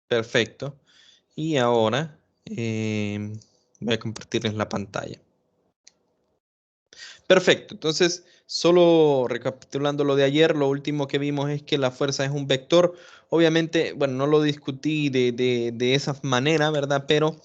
Perfecto. Y ahora voy a compartirles la pantalla. Perfecto. Entonces, solo recapitulando lo de ayer, lo último que vimos es que la fuerza es un vector. Obviamente, bueno, no lo discutí de esa manera, ¿verdad? Pero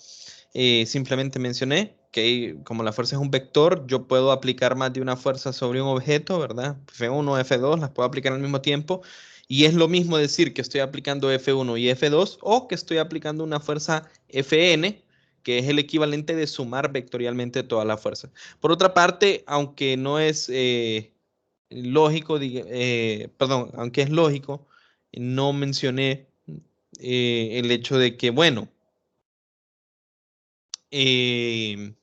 simplemente mencioné que como la fuerza es un vector, yo puedo aplicar más de una fuerza sobre un objeto, ¿verdad? F1, F2, las puedo aplicar al mismo tiempo. Y es lo mismo decir que estoy aplicando F1 y F2 o que estoy aplicando una fuerza Fn, que es el equivalente de sumar vectorialmente toda la fuerza. Por otra parte, aunque no es lógico, perdón, aunque es lógico, no mencioné el hecho de que, bueno, eh,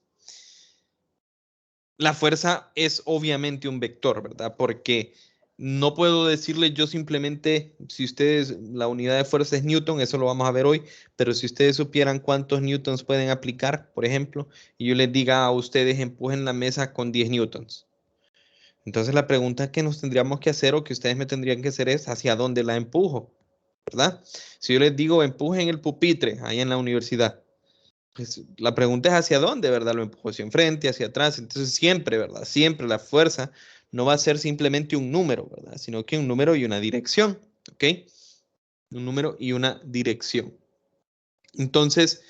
la fuerza es obviamente un vector, ¿verdad? Porque no puedo decirle yo simplemente, si ustedes, la unidad de fuerza es Newton, eso lo vamos a ver hoy, pero si ustedes supieran cuántos newtons pueden aplicar, por ejemplo, y yo les diga a ustedes empujen la mesa con 10 newtons. Entonces la pregunta que nos tendríamos que hacer o que ustedes me tendrían que hacer es ¿hacia dónde la empujo? ¿Verdad? Si yo les digo empujen el pupitre ahí en la universidad, pues la pregunta es hacia dónde, ¿verdad? Lo empujo hacia enfrente, hacia atrás. Entonces siempre, ¿verdad? Siempre la fuerza no va a ser simplemente un número, ¿verdad? Sino que un número y una dirección, ¿ok? Un número y una dirección. Entonces,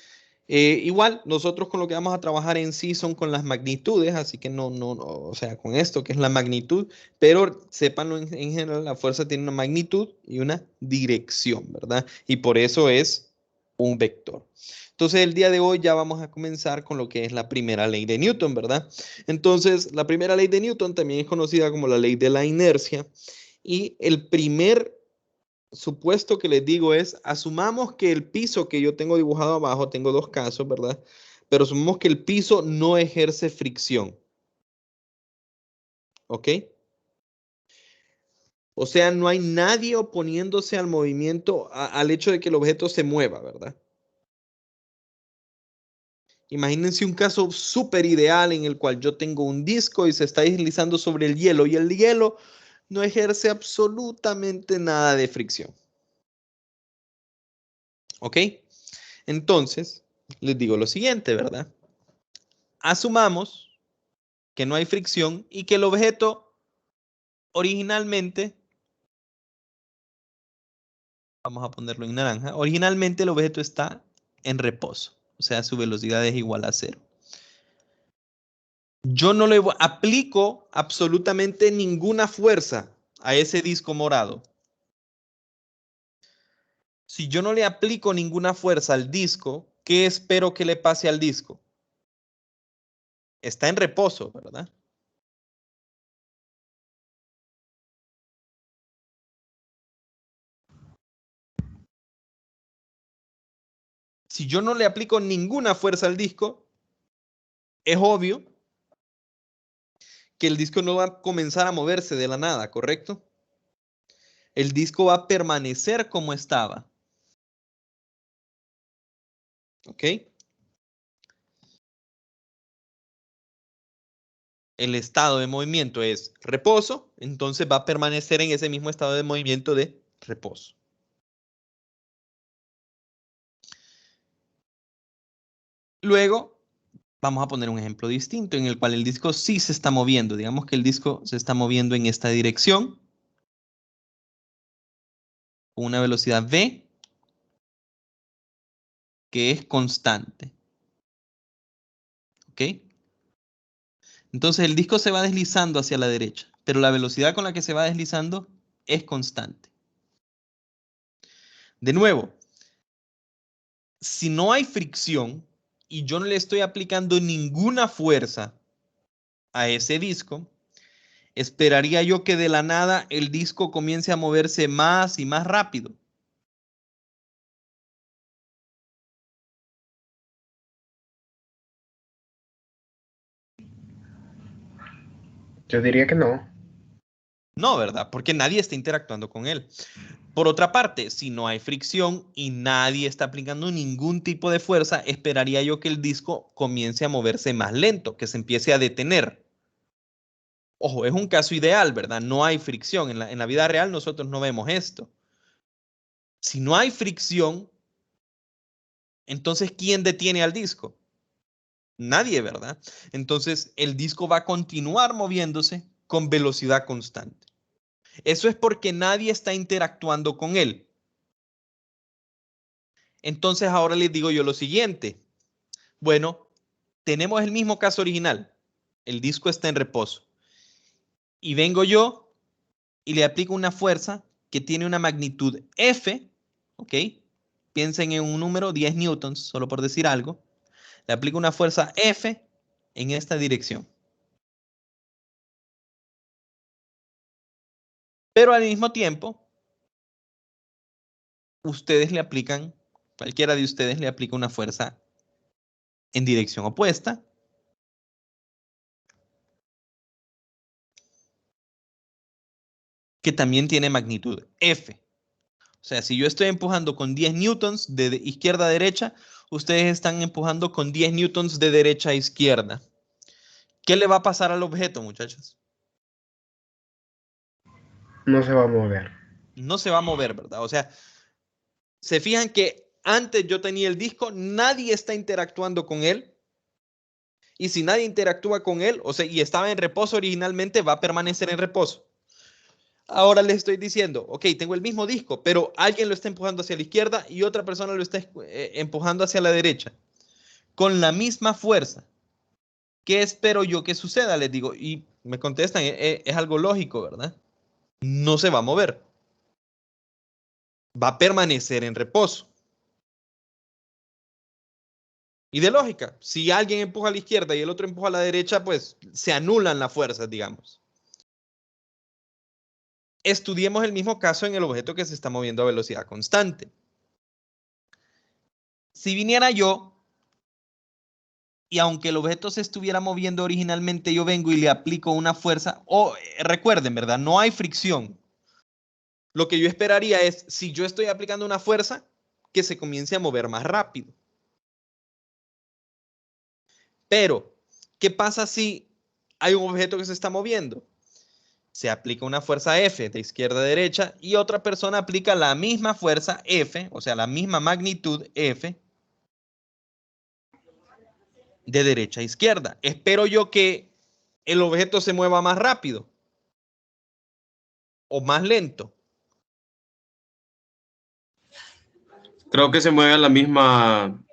igual, nosotros con lo que vamos a trabajar en sí son con las magnitudes, así que no, o sea, con esto que es la magnitud, pero sépanlo en general, la fuerza tiene una magnitud y una dirección, ¿verdad? Y por eso es un vector. Entonces, el día de hoy ya vamos a comenzar con lo que es la primera ley de Newton, ¿verdad? Entonces, la primera ley de Newton también es conocida como la ley de la inercia y el primer supuesto que les digo es, asumamos que el piso que yo tengo dibujado abajo, tengo dos casos, ¿verdad? Pero asumamos que el piso no ejerce fricción, ¿ok? O sea, no hay nadie oponiéndose al movimiento, al hecho de que el objeto se mueva, ¿verdad? Imagínense un caso súper ideal en el cual yo tengo un disco y se está deslizando sobre el hielo y el hielo no ejerce absolutamente nada de fricción, ¿ok? Entonces, les digo lo siguiente, ¿verdad? Asumamos que no hay fricción y que el objeto originalmente, vamos a ponerlo en naranja, originalmente el objeto está en reposo, o sea, su velocidad es igual a cero. Yo no le aplico absolutamente ninguna fuerza a ese disco morado. Si yo no le aplico ninguna fuerza al disco, ¿qué espero que le pase al disco? Está en reposo, ¿verdad? Si yo no le aplico ninguna fuerza al disco, es obvio que el disco no va a comenzar a moverse de la nada, ¿correcto? El disco va a permanecer como estaba. ¿Ok? El estado de movimiento es reposo, entonces va a permanecer en ese mismo estado de movimiento de reposo. Luego, vamos a poner un ejemplo distinto en el cual el disco sí se está moviendo. Digamos que el disco se está moviendo en esta dirección, con una velocidad v que es constante. ¿Ok? Entonces el disco se va deslizando hacia la derecha, pero la velocidad con la que se va deslizando es constante. De nuevo, si no hay fricción y yo no le estoy aplicando ninguna fuerza a ese disco, esperaría yo que de la nada el disco comience a moverse más y más rápido. Yo diría que no. No, ¿verdad? Porque nadie está interactuando con él. Por otra parte, si no hay fricción y nadie está aplicando ningún tipo de fuerza, esperaría yo que el disco comience a moverse más lento, que se empiece a detener. Ojo, es un caso ideal, ¿verdad? No hay fricción. En la vida real nosotros no vemos esto. Si no hay fricción, entonces ¿quién detiene al disco? Nadie, ¿verdad? Entonces el disco va a continuar moviéndose con velocidad constante. Eso es porque nadie está interactuando con él. Entonces ahora les digo yo lo siguiente. Bueno, tenemos el mismo caso original. El disco está en reposo. Y vengo yo y le aplico una fuerza que tiene una magnitud F, ¿ok? Piensen en un número 10 newtons, solo por decir algo. Le aplico una fuerza F en esta dirección. Pero al mismo tiempo, ustedes le aplican, cualquiera de ustedes le aplica una fuerza en dirección opuesta, que también tiene magnitud F. O sea, si yo estoy empujando con 10 newtons de izquierda a derecha, ustedes están empujando con 10 newtons de derecha a izquierda. ¿Qué le va a pasar al objeto, muchachos? No se va a mover. No se va a mover, ¿verdad? O sea, se fijan que antes yo tenía el disco, nadie está interactuando con él. Y si nadie interactúa con él, o sea, y estaba en reposo originalmente, va a permanecer en reposo. Ahora les estoy diciendo, ok, tengo el mismo disco, pero alguien lo está empujando hacia la izquierda y otra persona lo está empujando hacia la derecha. Con la misma fuerza. ¿Qué espero yo que suceda? Les digo, y me contestan, es algo lógico, ¿verdad? No se va a mover. Va a permanecer en reposo. Y de lógica, si alguien empuja a la izquierda y el otro empuja a la derecha, pues se anulan las fuerzas, digamos. Estudiemos el mismo caso en el objeto que se está moviendo a velocidad constante. Si viniera yo y aunque el objeto se estuviera moviendo originalmente, yo vengo y le aplico una fuerza, o recuerden, ¿verdad? No hay fricción. Lo que yo esperaría es, si yo estoy aplicando una fuerza, que se comience a mover más rápido. Pero, ¿qué pasa si hay un objeto que se está moviendo? Se aplica una fuerza F de izquierda a derecha y otra persona aplica la misma fuerza F, o sea, la misma magnitud F de derecha a izquierda. Espero yo que el objeto se mueva más rápido o más lento. Creo que se mueve a la misma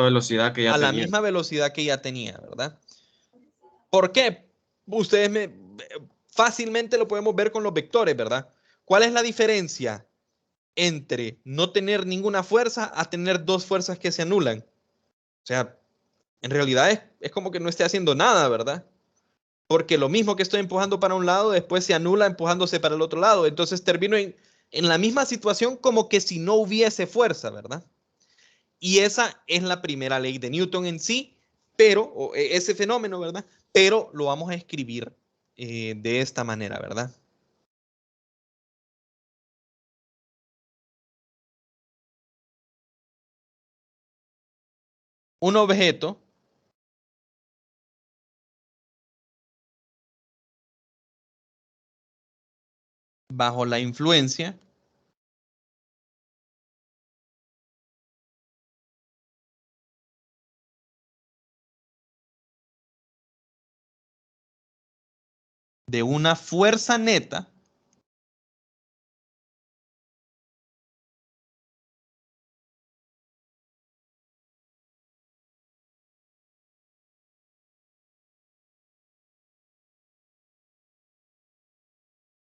velocidad que ya A la tenía. misma velocidad que ya tenía, ¿verdad? ¿Por qué? Fácilmente lo podemos ver con los vectores, ¿verdad? ¿Cuál es la diferencia entre no tener ninguna fuerza a tener dos fuerzas que se anulan? O sea, en realidad es como que no esté haciendo nada, ¿verdad? Porque lo mismo que estoy empujando para un lado, después se anula empujándose para el otro lado. Entonces termino en la misma situación como que si no hubiese fuerza, ¿verdad? Y esa es la primera ley de Newton en sí, pero, ese fenómeno, ¿verdad? Pero lo vamos a escribir de esta manera, ¿verdad? Un objeto bajo la influencia de una fuerza neta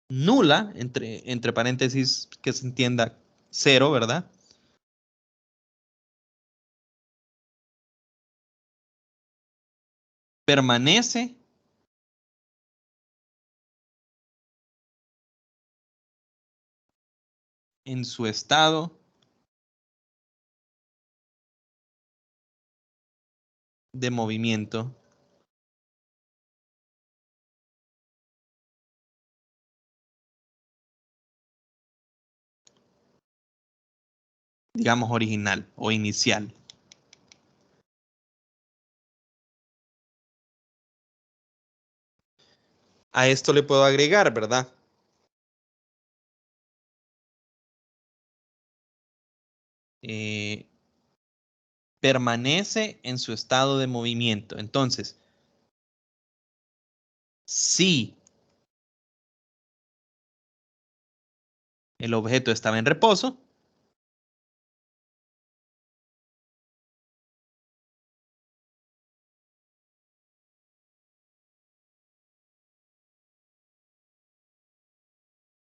nula, entre paréntesis que se entienda cero, ¿verdad? Permanece en su estado de movimiento digamos, original o inicial. A esto le puedo agregar, ¿verdad? Permanece en su estado de movimiento. Entonces, si el objeto estaba en reposo,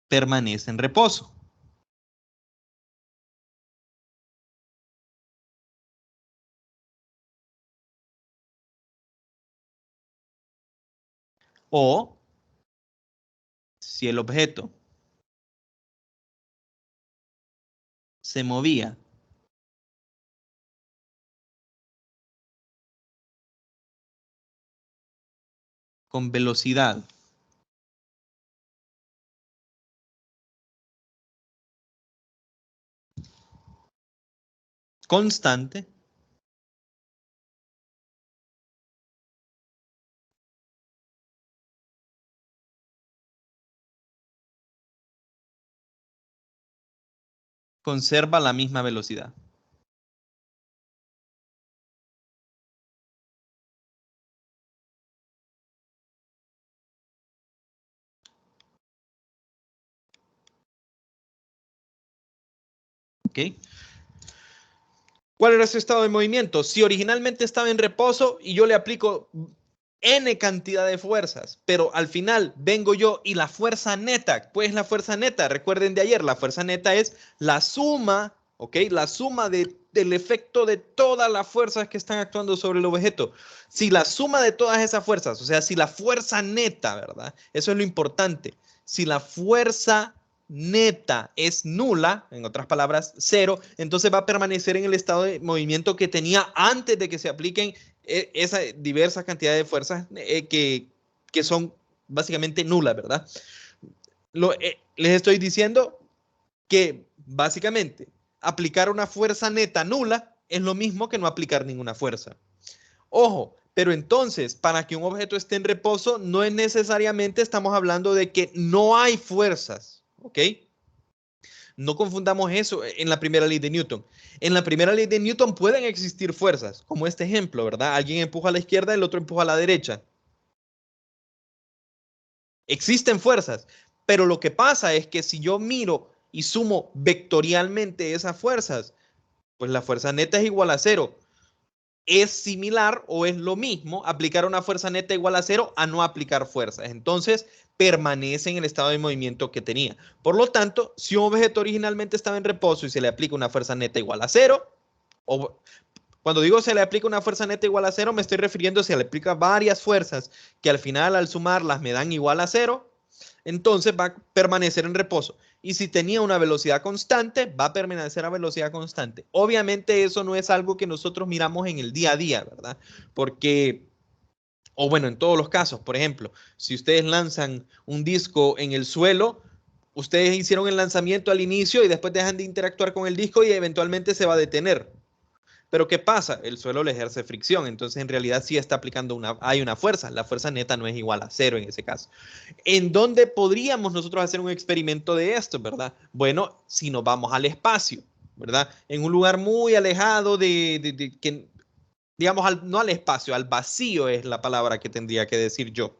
permanece en reposo. O si el objeto se movía con velocidad constante, conserva la misma velocidad. ¿Ok? ¿Cuál era su estado de movimiento? Si originalmente estaba en reposo y yo le aplico N cantidad de fuerzas, pero al final vengo yo y la fuerza neta, ¿cuál es la fuerza neta? Recuerden de ayer, la fuerza neta es la suma, ¿ok? La suma del efecto de todas las fuerzas que están actuando sobre el objeto. Si la suma de todas esas fuerzas, o sea, si la fuerza neta, ¿verdad? Eso es lo importante. Si la fuerza neta es nula, en otras palabras, cero, entonces va a permanecer en el estado de movimiento que tenía antes de que se apliquen esa diversa cantidad de fuerzas que son básicamente nulas, ¿verdad? Les estoy diciendo que básicamente aplicar una fuerza neta nula es lo mismo que no aplicar ninguna fuerza. Ojo, pero entonces, para que un objeto esté en reposo, no es necesariamente estamos hablando de que no hay fuerzas, ¿ok? No confundamos eso en la primera ley de Newton. En la primera ley de Newton pueden existir fuerzas, como este ejemplo, ¿verdad? Alguien empuja a la izquierda, el otro empuja a la derecha. Existen fuerzas, pero lo que pasa es que si yo miro y sumo vectorialmente esas fuerzas, pues la fuerza neta es igual a cero. Es similar o es lo mismo aplicar una fuerza neta igual a cero a no aplicar fuerzas. Entonces, permanece en el estado de movimiento que tenía. Por lo tanto, si un objeto originalmente estaba en reposo y se le aplica una fuerza neta igual a cero, o cuando digo se le aplica una fuerza neta igual a cero, me estoy refiriendo a si se le aplica varias fuerzas que al final al sumarlas me dan igual a cero, entonces va a permanecer en reposo. Y si tenía una velocidad constante, va a permanecer a velocidad constante. Obviamente eso no es algo que nosotros miramos en el día a día, ¿verdad? Porque, o bueno, en todos los casos, por ejemplo, si ustedes lanzan un disco en el suelo, ustedes hicieron el lanzamiento al inicio y después dejan de interactuar con el disco y eventualmente se va a detener. Pero ¿qué pasa? El suelo le ejerce fricción, entonces en realidad sí está aplicando hay una fuerza. La fuerza neta no es igual a cero en ese caso. ¿En dónde podríamos nosotros hacer un experimento de esto, verdad? Bueno, si nos vamos al espacio, ¿verdad? En un lugar muy alejado que, digamos, no al espacio, al vacío es la palabra que tendría que decir yo.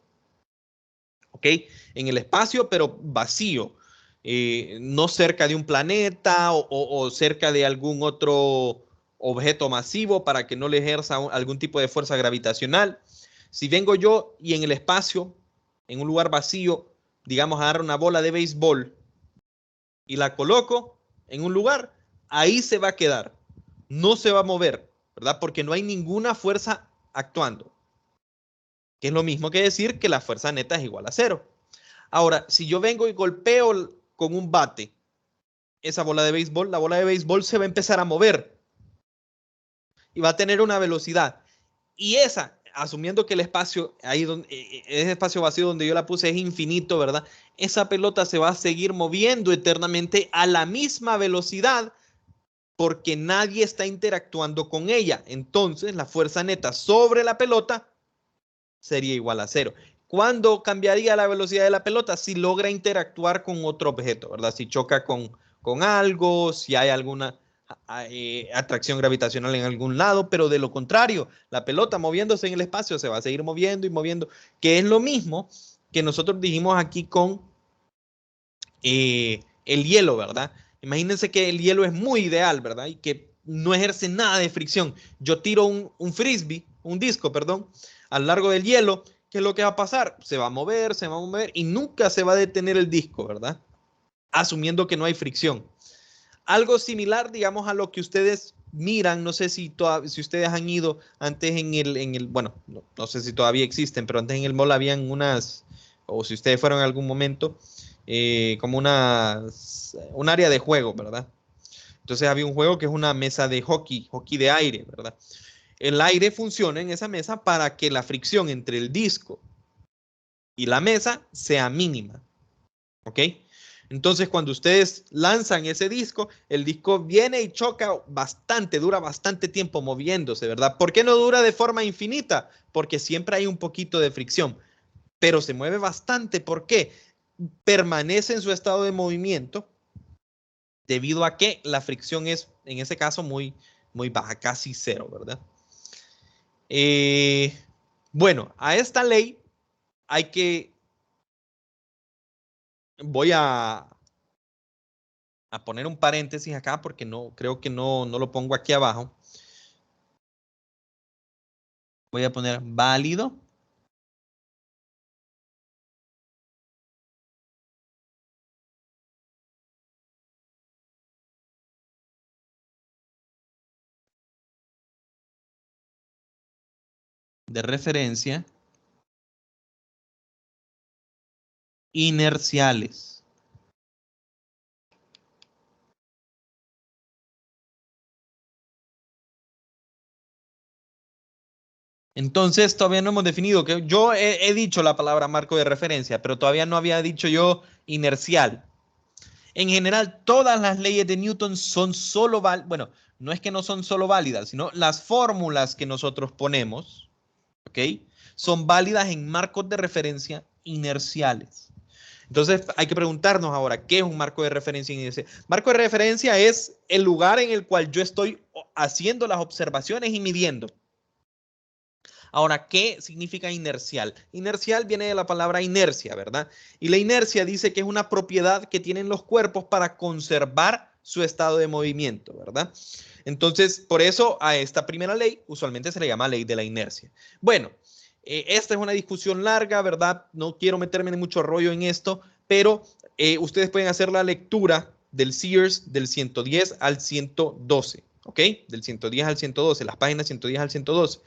¿Ok? En el espacio, pero vacío. No cerca de un planeta o cerca de algún otro objeto masivo para que no le ejerza algún tipo de fuerza gravitacional. Si vengo yo y en el espacio, en un lugar vacío, digamos, agarro una bola de béisbol y la coloco en un lugar, ahí se va a quedar. No se va a mover, ¿verdad? Porque no hay ninguna fuerza actuando. Que es lo mismo que decir que la fuerza neta es igual a cero. Ahora, si yo vengo y golpeo con un bate esa bola de béisbol, la bola de béisbol se va a empezar a mover y va a tener una velocidad. Y esa, asumiendo que el espacio, ahí donde, ese espacio vacío donde yo la puse es infinito, ¿verdad? Esa pelota se va a seguir moviendo eternamente a la misma velocidad porque nadie está interactuando con ella. Entonces, la fuerza neta sobre la pelota sería igual a cero. ¿Cuándo cambiaría la velocidad de la pelota? Si logra interactuar con otro objeto, ¿verdad? Si choca con algo, si hay alguna atracción gravitacional en algún lado, pero de lo contrario, la pelota moviéndose en el espacio se va a seguir moviendo y moviendo, que es lo mismo que nosotros dijimos aquí con el hielo, ¿verdad? Imagínense que el hielo es muy ideal, ¿verdad? Y que no ejerce nada de fricción. Yo tiro un frisbee, un disco, perdón, a lo largo del hielo. ¿Qué es lo que va a pasar? Se va a mover y nunca se va a detener el disco, ¿verdad? Asumiendo que no hay fricción. Algo similar, digamos, a lo que ustedes miran, no sé si ustedes han ido antes bueno, no sé si todavía existen, pero antes en el mall habían unas, o si ustedes fueron en algún momento, como un área de juego, ¿verdad? Entonces había un juego que es una mesa de hockey de aire, ¿verdad? El aire funciona en esa mesa para que la fricción entre el disco y la mesa sea mínima, ¿ok? Entonces, cuando ustedes lanzan ese disco, el disco viene y choca bastante, dura bastante tiempo moviéndose, ¿verdad? ¿Por qué no dura de forma infinita? Porque siempre hay un poquito de fricción, pero se mueve bastante. ¿Por qué? Permanece en su estado de movimiento debido a que la fricción es, en ese caso, muy, muy baja, casi cero, ¿verdad? Bueno, a esta ley hay que, voy a poner un paréntesis acá porque no creo que no lo pongo aquí abajo. Voy a poner válido. De referencia inerciales. Entonces, todavía no hemos definido que yo he dicho la palabra marco de referencia, pero todavía no había dicho yo inercial. En general, todas las leyes de Newton son solo válidas, bueno, no es que no son solo válidas, sino las fórmulas que nosotros ponemos, ¿ok? Son válidas en marcos de referencia inerciales. Entonces hay que preguntarnos ahora, ¿qué es un marco de referencia inercial? Marco de referencia es el lugar en el cual yo estoy haciendo las observaciones y midiendo. Ahora, ¿qué significa inercial? Inercial viene de la palabra inercia, ¿verdad? Y la inercia dice que es una propiedad que tienen los cuerpos para conservar su estado de movimiento, ¿verdad? Entonces, por eso a esta primera ley usualmente se le llama ley de la inercia. Bueno, esta es una discusión larga, ¿verdad? No quiero meterme en mucho rollo en esto, pero ustedes pueden hacer la lectura del Sears del 110 al 112, ¿ok? Del 110 al 112, las páginas 110 al 112.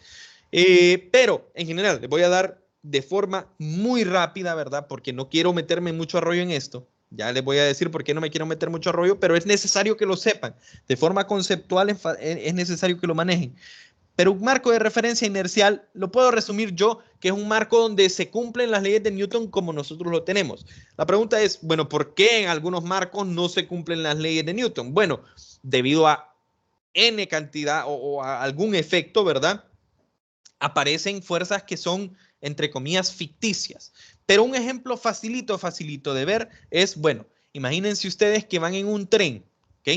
Pero en general les voy a dar de forma muy rápida, ¿verdad? Porque no quiero meterme mucho rollo en esto. Ya les voy a decir por qué no me quiero meter mucho rollo, pero es necesario que lo sepan. De forma conceptual es necesario que lo manejen. Pero un marco de referencia inercial lo puedo resumir yo, que es un marco donde se cumplen las leyes de Newton como nosotros lo tenemos. La pregunta es, bueno, ¿por qué en algunos marcos no se cumplen las leyes de Newton? Bueno, debido a N cantidad o a algún efecto, ¿verdad? Aparecen fuerzas que son, entre comillas, ficticias. Pero un ejemplo facilito de ver es, bueno, imagínense ustedes que van en un tren, ¿ok?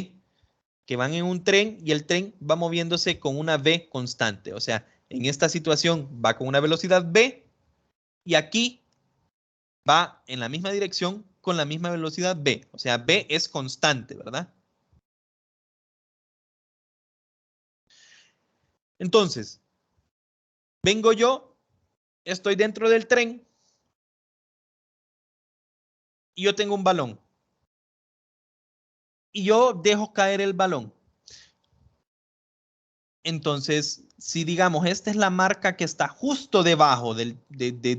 Que van en un tren y el tren va moviéndose con una v constante. O sea, en esta situación va con una velocidad v y aquí va en la misma dirección con la misma velocidad v. O sea, v es constante, ¿verdad? Entonces, vengo yo, estoy dentro del tren y yo tengo un balón. Y yo dejo caer el balón. Entonces, si digamos, esta es la marca que está justo debajo de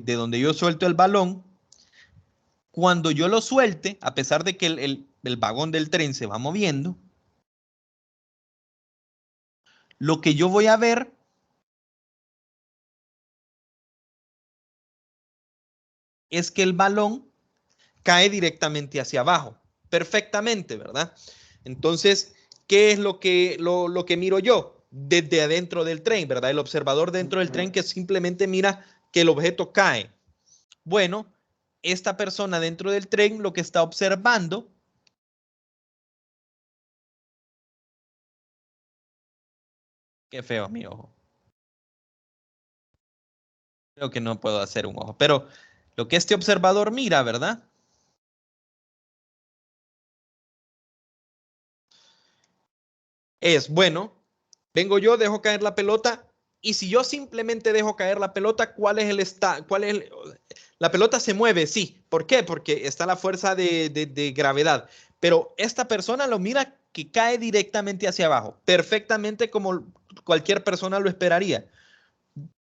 donde yo suelto el balón, cuando yo lo suelte, a pesar de que el vagón del tren se va moviendo, lo que yo voy a ver es que el balón cae directamente hacia abajo, perfectamente, ¿verdad? Entonces, ¿qué es lo que miro yo? Desde adentro del tren, ¿verdad? El observador dentro del tren que simplemente mira que el objeto cae. Bueno, esta persona dentro del tren lo que está observando qué feo mi ojo. Creo que no puedo hacer un ojo, pero lo que este observador mira, ¿verdad? Es, bueno, vengo yo, dejo caer la pelota, y si yo simplemente dejo caer la pelota, ¿cuál es el la pelota se mueve, sí. ¿Por qué? Porque está la fuerza de gravedad. Pero esta persona lo mira que cae directamente hacia abajo, perfectamente como cualquier persona lo esperaría.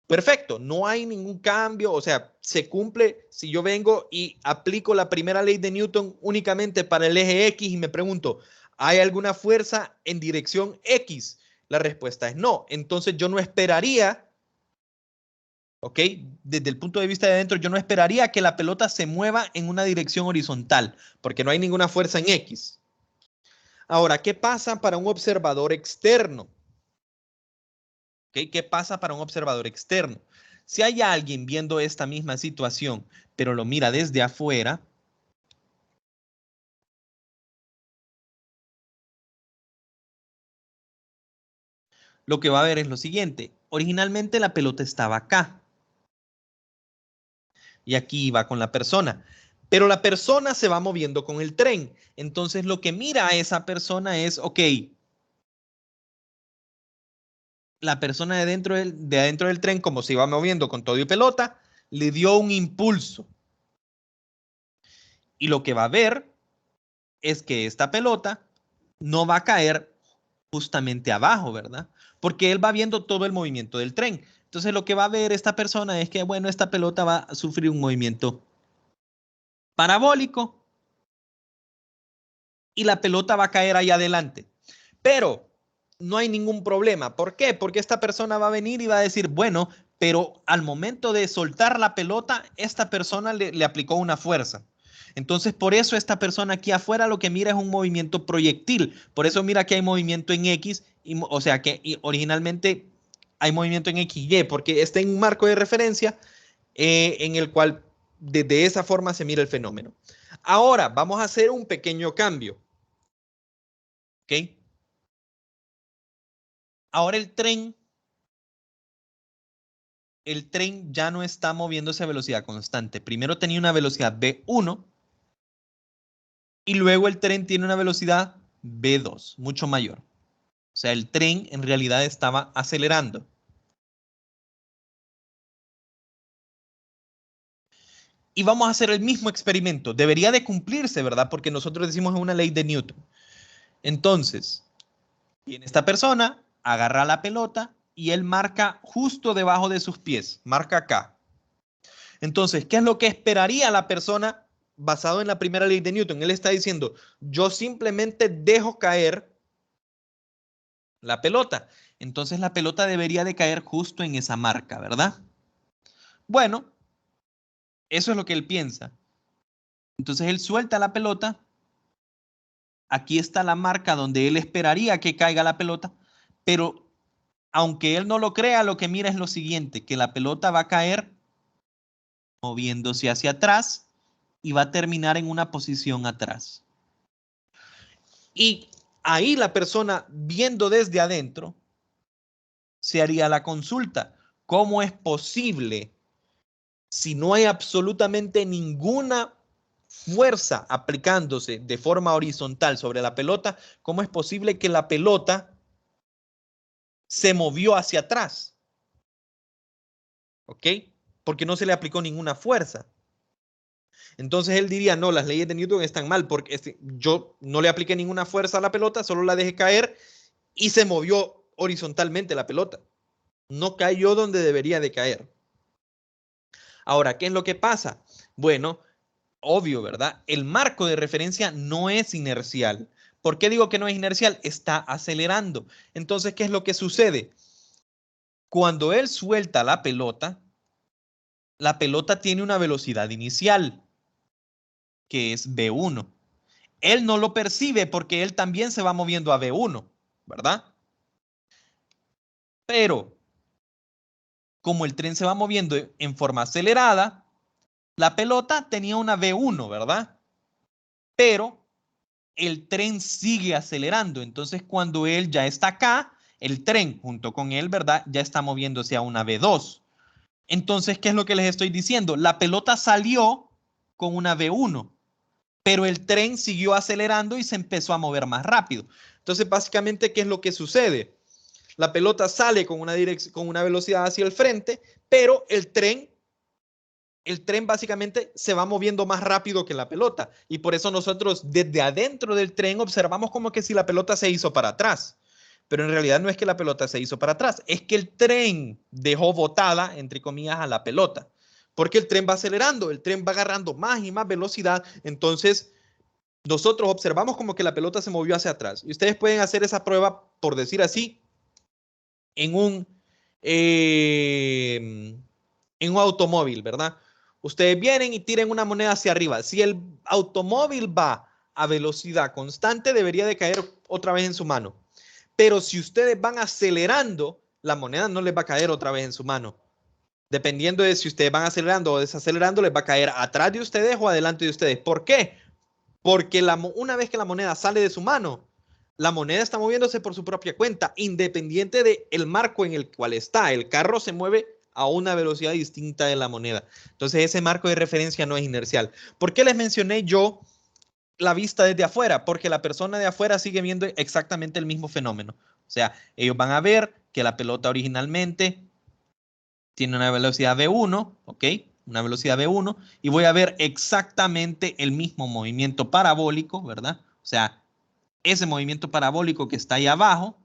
Perfecto, no hay ningún cambio, o sea, se cumple si yo vengo y aplico la primera ley de Newton únicamente para el eje X y me pregunto, ¿hay alguna fuerza en dirección X? La respuesta es no. Entonces yo no esperaría, ¿ok? Desde el punto de vista de adentro, yo no esperaría que la pelota se mueva en una dirección horizontal, porque no hay ninguna fuerza en X. Ahora, ¿qué pasa para un observador externo? ¿Okay? ¿Qué pasa para un observador externo? Si hay alguien viendo esta misma situación, pero lo mira desde afuera, lo que va a ver es lo siguiente. Originalmente la pelota estaba acá y aquí iba con la persona, pero la persona se va moviendo con el tren. Entonces lo que mira a esa persona es, ok, la persona de adentro del tren, como se iba moviendo con todo y pelota, le dio un impulso. Y lo que va a ver es que esta pelota no va a caer justamente abajo, ¿verdad? Porque él va viendo todo el movimiento del tren. Entonces lo que va a ver esta persona es que, bueno, esta pelota va a sufrir un movimiento parabólico y la pelota va a caer ahí adelante. Pero no hay ningún problema. ¿Por qué? Porque esta persona va a venir y va a decir, bueno, pero al momento de soltar la pelota, esta persona le aplicó una fuerza. Entonces, por eso esta persona aquí afuera lo que mira es un movimiento proyectil. Por eso mira que hay movimiento en X, o sea que originalmente hay movimiento en X y Y, porque está en un marco de referencia en el cual de esa forma se mira el fenómeno. Ahora, vamos a hacer un pequeño cambio. ¿Ok? Ahora el tren ya no está moviéndose a velocidad constante. Primero tenía una velocidad V1 y luego el tren tiene una velocidad V2, mucho mayor. O sea, el tren en realidad estaba acelerando. Y vamos a hacer el mismo experimento. Debería de cumplirse, ¿verdad? Porque nosotros decimos en una ley de Newton. Entonces, viene esta persona, agarra la pelota y él marca justo debajo de sus pies. Marca acá. Entonces, ¿qué es lo que esperaría la persona basado en la primera ley de Newton? Él está diciendo, yo simplemente dejo caer la pelota. Entonces la pelota debería de caer justo en esa marca, ¿verdad? Bueno, eso es lo que él piensa. Entonces él suelta la pelota. Aquí está la marca donde él esperaría que caiga la pelota, pero aunque él no lo crea, lo que mira es lo siguiente, que la pelota va a caer moviéndose hacia atrás y va a terminar en una posición atrás. Y ahí la persona viendo desde adentro se haría la consulta. ¿Cómo es posible si no hay absolutamente ninguna fuerza aplicándose de forma horizontal sobre la pelota? ¿Cómo es posible que la pelota se movió hacia atrás? ¿Ok? Porque no se le aplicó ninguna fuerza. Entonces él diría, no, las leyes de Newton están mal porque yo no le apliqué ninguna fuerza a la pelota, solo la dejé caer y se movió horizontalmente la pelota. No cayó donde debería de caer. Ahora, ¿qué es lo que pasa? Bueno, obvio, ¿verdad? El marco de referencia no es inercial. ¿Por qué digo que no es inercial? Está acelerando. Entonces, ¿qué es lo que sucede? Cuando él suelta la pelota tiene una velocidad inicial, que es V1. Él no lo percibe porque él también se va moviendo a V1, ¿verdad? Pero como el tren se va moviendo en forma acelerada, La pelota tenía una V1, ¿verdad? Pero el tren sigue acelerando. Entonces, cuando él ya está acá, el tren junto con él, ¿verdad? Ya está moviéndose a una V2. Entonces, ¿qué es lo que les estoy diciendo? La pelota salió con una V1, pero el tren siguió acelerando y se empezó a mover más rápido. Entonces, básicamente, ¿qué es lo que sucede? La pelota sale con una velocidad hacia el frente, pero el tren básicamente se va moviendo más rápido que la pelota. Y por eso nosotros desde adentro del tren observamos como que si la pelota se hizo para atrás. Pero en realidad no es que la pelota se hizo para atrás, es que el tren dejó botada, entre comillas, a la pelota. Porque el tren va acelerando, el tren va agarrando más y más velocidad. Entonces, nosotros observamos como que la pelota se movió hacia atrás. Y ustedes pueden hacer esa prueba, por decir así, en un automóvil, ¿verdad? Ustedes vienen y tiran una moneda hacia arriba. Si el automóvil va a velocidad constante, debería de caer otra vez en su mano. Pero si ustedes van acelerando, la moneda no les va a caer otra vez en su mano. Dependiendo de si ustedes van acelerando o desacelerando, les va a caer atrás de ustedes o adelante de ustedes. ¿Por qué? Porque una vez que la moneda sale de su mano, la moneda está moviéndose por su propia cuenta, independiente del marco en el cual está. El carro se mueve a una velocidad distinta de la moneda. Entonces, ese marco de referencia no es inercial. ¿Por qué les mencioné yo la vista desde afuera? Porque la persona de afuera sigue viendo exactamente el mismo fenómeno. O sea, ellos van a ver que la pelota originalmente tiene una velocidad V1, ¿ok? Una velocidad V1, y voy a ver exactamente el mismo movimiento parabólico, ¿verdad? O sea, ese movimiento parabólico que está ahí abajo,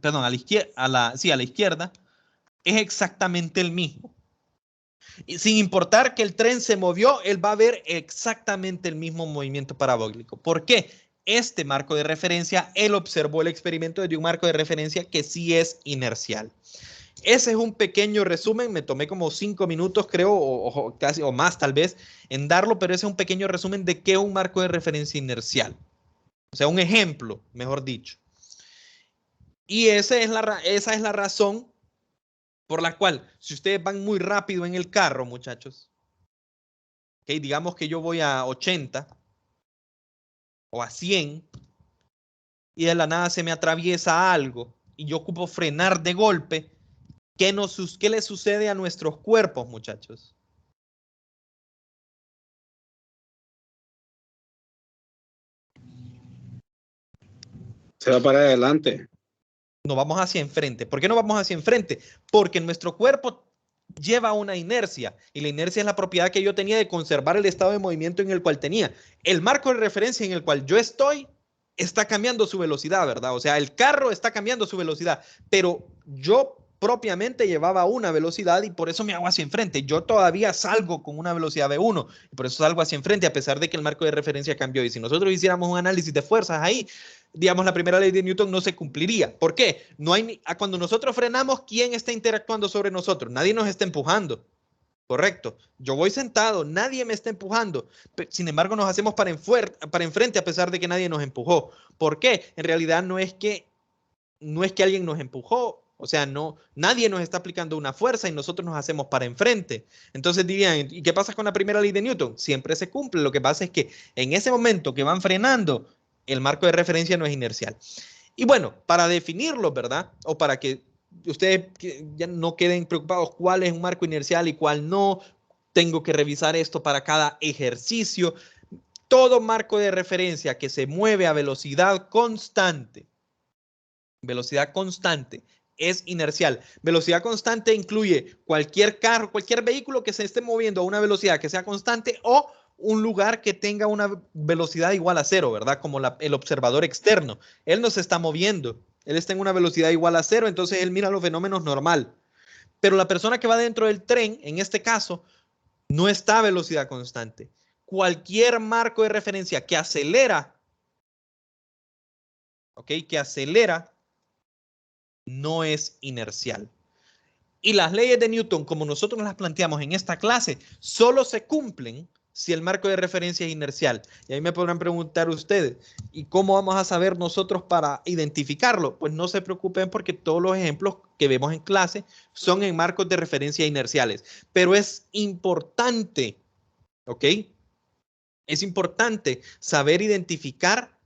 perdón, a la izquierda, sí, a la izquierda, es exactamente el mismo. Y sin importar que el tren se movió, él va a ver exactamente el mismo movimiento parabólico. ¿Por qué? Este marco de referencia, él observó el experimento desde un marco de referencia que sí es inercial. Ese es un pequeño resumen, me tomé como 5 minutos creo, o casi, o más tal vez, en darlo, pero ese es un pequeño resumen de qué es un marco de referencia inercial. O sea, un ejemplo, mejor dicho. Y esa es la razón por la cual, si ustedes van muy rápido en el carro, muchachos, okay, digamos que yo voy a 80 o a 100 y de la nada se me atraviesa algo y yo ocupo frenar de golpe, ¿qué le sucede a nuestros cuerpos, muchachos? Se va para adelante. No vamos hacia enfrente. ¿Por qué no vamos hacia enfrente? Porque nuestro cuerpo lleva una inercia y la inercia es la propiedad que yo tenía de conservar el estado de movimiento en el cual tenía. El marco de referencia en el cual yo estoy está cambiando su velocidad, ¿verdad? O sea, el carro está cambiando su velocidad, pero yo propiamente llevaba una velocidad y por eso me hago hacia enfrente. Yo todavía salgo con una velocidad de 1 y por eso salgo hacia enfrente a pesar de que el marco de referencia cambió. Y si nosotros hiciéramos un análisis de fuerzas ahí, digamos, la primera ley de Newton no se cumpliría. ¿Por qué? No hay, cuando nosotros frenamos, ¿quién está interactuando sobre nosotros? Nadie nos está empujando. Correcto. Yo voy sentado, nadie me está empujando. Sin embargo, nos hacemos para enfrente a pesar de que nadie nos empujó. ¿Por qué? En realidad no es que alguien nos empujó. O sea, no, nadie nos está aplicando una fuerza y nosotros nos hacemos para enfrente. Entonces dirían, ¿y qué pasa con la primera ley de Newton? Siempre se cumple. Lo que pasa es que en ese momento que van frenando, el marco de referencia no es inercial. Y bueno, para definirlo, ¿verdad? O para que ustedes ya no queden preocupados cuál es un marco inercial y cuál no, tengo que revisar esto para cada ejercicio. Todo marco de referencia que se mueve a velocidad constante es inercial. Velocidad constante incluye cualquier carro, cualquier vehículo que se esté moviendo a una velocidad que sea constante o un lugar que tenga una velocidad igual a 0, ¿verdad? Como el observador externo. Él no se está moviendo. Él está en una velocidad igual a 0, entonces él mira los fenómenos normal. Pero la persona que va dentro del tren, en este caso, no está a velocidad constante. Cualquier marco de referencia que acelera, ¿ok? Que acelera, no es inercial. Y las leyes de Newton, como nosotros las planteamos en esta clase, solo se cumplen si el marco de referencia es inercial. Y ahí me podrán preguntar ustedes, ¿y cómo vamos a saber nosotros para identificarlo? Pues no se preocupen porque todos los ejemplos que vemos en clase son en marcos de referencia inerciales. Pero es importante, ¿ok? Es importante saber identificar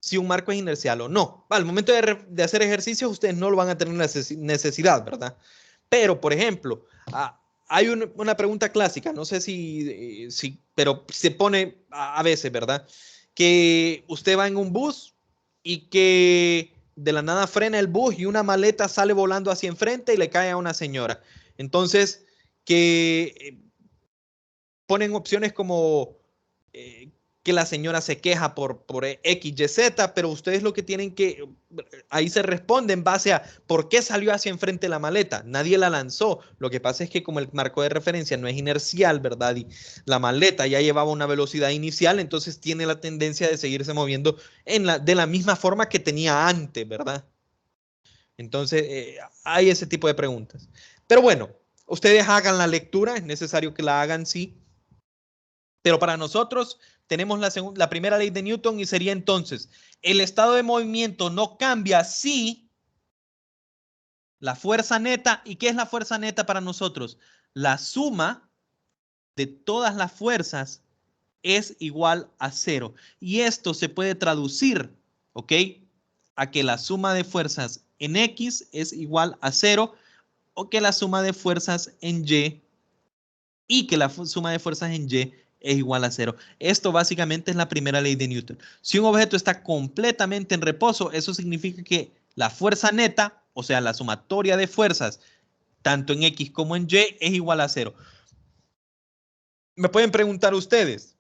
si un marco es inercial o no. Al momento de hacer ejercicios, ustedes no lo van a tener necesidad, ¿verdad? Pero, por ejemplo, hay una pregunta clásica, no sé si pero se pone a veces, ¿verdad? Que usted va en un bus y que de la nada frena el bus y una maleta sale volando hacia enfrente y le cae a una señora. Entonces, que ponen opciones como que la señora se queja por X, Y, Z, pero ustedes lo que tienen que, ahí se responde en base a por qué salió hacia enfrente la maleta. Nadie la lanzó. Lo que pasa es que como el marco de referencia no es inercial, ¿verdad? Y la maleta ya llevaba una velocidad inicial, entonces tiene la tendencia de seguirse moviendo de la misma forma que tenía antes, ¿verdad? Entonces, hay ese tipo de preguntas. Pero bueno, ustedes hagan la lectura, es necesario que la hagan, sí. Pero para nosotros tenemos la primera ley de Newton y sería entonces, el estado de movimiento no cambia si la fuerza neta, ¿y qué es la fuerza neta para nosotros? La suma de todas las fuerzas es igual a 0. Y esto se puede traducir, ¿ok? A que la suma de fuerzas en X es igual a 0 o que la suma de fuerzas en y que la suma de fuerzas en Y es igual a 0. Esto básicamente es la primera ley de Newton. Si un objeto está completamente en reposo, eso significa que la fuerza neta, o sea, la sumatoria de fuerzas, tanto en X como en Y, es igual a 0. Me pueden preguntar ustedes,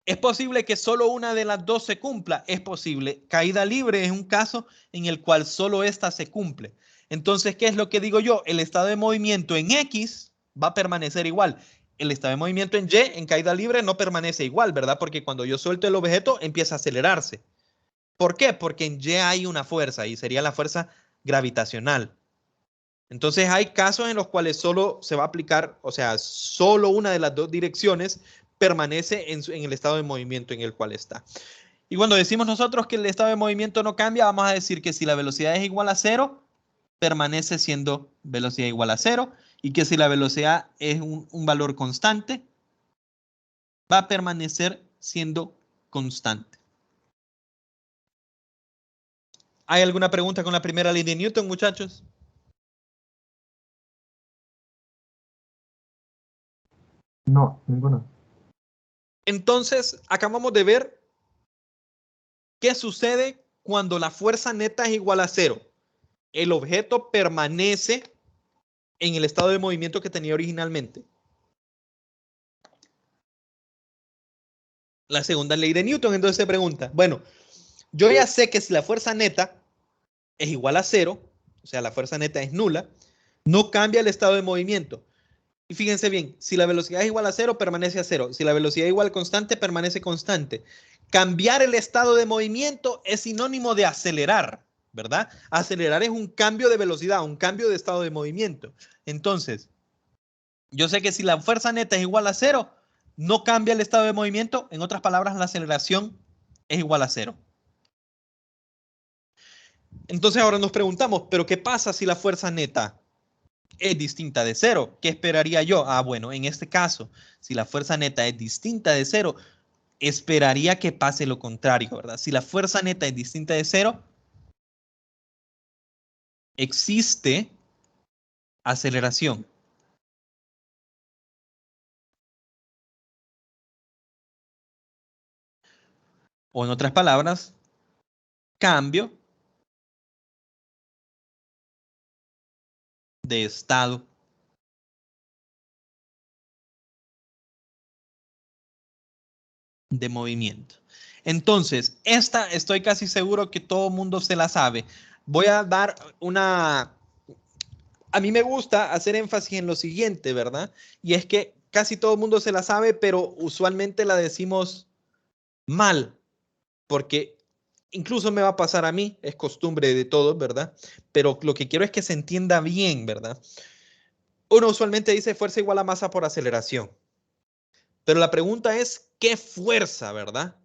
¿es posible que solo una de las dos se cumpla? Es posible. Caída libre es un caso en el cual solo esta se cumple. Entonces, ¿qué es lo que digo yo? El estado de movimiento en X va a permanecer igual. El estado de movimiento en Y, en caída libre, no permanece igual, ¿verdad? Porque cuando yo suelto el objeto, empieza a acelerarse. ¿Por qué? Porque en Y hay una fuerza y sería la fuerza gravitacional. Entonces hay casos en los cuales solo se va a aplicar, o sea, solo una de las dos direcciones permanece en el estado de movimiento en el cual está. Y cuando decimos nosotros que el estado de movimiento no cambia, vamos a decir que si la velocidad es igual a 0, permanece siendo velocidad igual a 0, y que si la velocidad es un valor constante, va a permanecer siendo constante. ¿Hay alguna pregunta con la primera ley de Newton, muchachos? No, ninguna. Entonces, acabamos de ver qué sucede cuando la fuerza neta es igual a 0. El objeto permanece en el estado de movimiento que tenía originalmente. La segunda ley de Newton entonces se pregunta, bueno, yo ya sé que si la fuerza neta es igual a 0, o sea, la fuerza neta es nula, no cambia el estado de movimiento. Y fíjense bien, si la velocidad es igual a 0, permanece a 0. Si la velocidad es igual a constante, permanece constante. Cambiar el estado de movimiento es sinónimo de acelerar, ¿verdad? Acelerar es un cambio de velocidad, un cambio de estado de movimiento. Entonces, yo sé que si la fuerza neta es igual a 0, no cambia el estado de movimiento. En otras palabras, la aceleración es igual a 0. Entonces ahora nos preguntamos, ¿pero qué pasa si la fuerza neta es distinta de 0? ¿Qué esperaría yo? Bueno, en este caso, si la fuerza neta es distinta de 0, esperaría que pase lo contrario, ¿verdad? Si la fuerza neta es distinta de 0, existe aceleración. O en otras palabras, cambio de estado de movimiento. Entonces, esta estoy casi seguro que todo mundo se la sabe. Voy a dar una... A mí me gusta hacer énfasis en lo siguiente, ¿verdad? Y es que casi todo el mundo se la sabe, pero usualmente la decimos mal, porque incluso me va a pasar a mí, es costumbre de todos, ¿verdad? Pero lo que quiero es que se entienda bien, ¿verdad? Uno usualmente dice fuerza igual a masa por aceleración. Pero la pregunta es, ¿qué fuerza, verdad?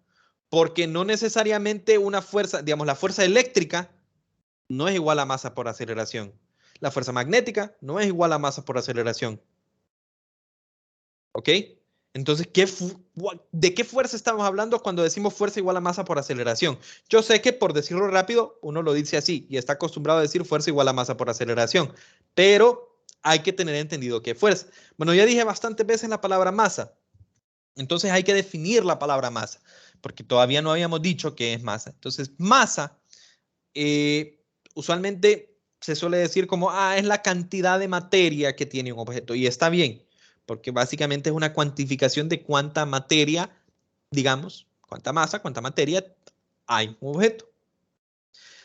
Porque no necesariamente una fuerza, digamos, la fuerza eléctrica no es igual a masa por aceleración. La fuerza magnética no es igual a masa por aceleración. ¿Ok? Entonces, ¿de qué fuerza estamos hablando cuando decimos fuerza igual a masa por aceleración? Yo sé que por decirlo rápido, uno lo dice así y está acostumbrado a decir fuerza igual a masa por aceleración, pero hay que tener entendido qué fuerza. Bueno, ya dije bastantes veces la palabra masa, entonces hay que definir la palabra masa, porque todavía no habíamos dicho qué es masa. Entonces, masa, usualmente se suele decir como, es la cantidad de materia que tiene un objeto, y está bien, porque básicamente es una cuantificación de cuánta materia, digamos, cuánta masa, cuánta materia hay en un objeto.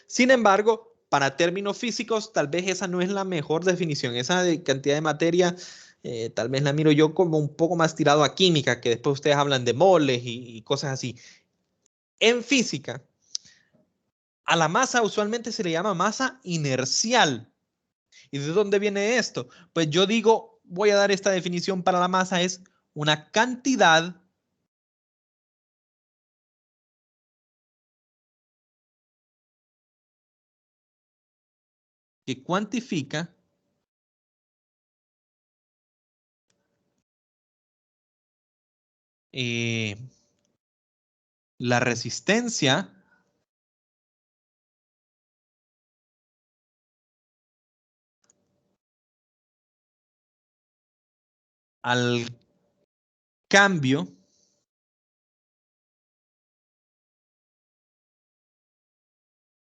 Sin embargo, para términos físicos, tal vez esa no es la mejor definición. Esa de cantidad de materia, tal vez la miro yo como un poco más tirado a química, que después ustedes hablan de moles y cosas así. En física, a la masa usualmente se le llama masa inercial. ¿Y de dónde viene esto? Pues yo digo, voy a dar esta definición para la masa, es una cantidad que cuantifica la resistencia al cambio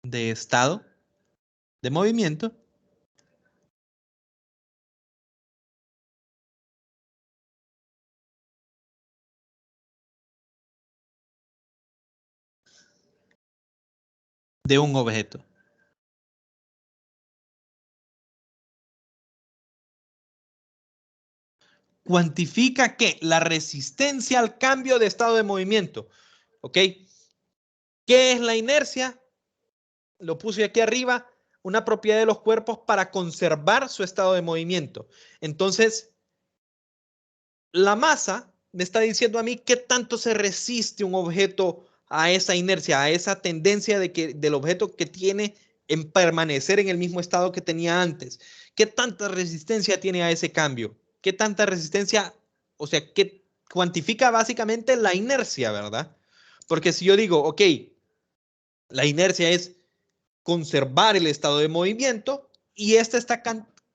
de estado de movimiento de un objeto. Cuantifica ¿qué? La resistencia al cambio de estado de movimiento. ¿Ok? ¿Qué es la inercia? Lo puse aquí arriba, una propiedad de los cuerpos para conservar su estado de movimiento. Entonces, la masa me está diciendo a mí qué tanto se resiste un objeto a esa inercia, a esa tendencia del objeto que tiene en permanecer en el mismo estado que tenía antes. ¿Qué tanta resistencia tiene a ese cambio? ¿Qué tanta resistencia? O sea, ¿qué cuantifica básicamente la inercia, verdad? Porque si yo digo, ok, la inercia es conservar el estado de movimiento y este está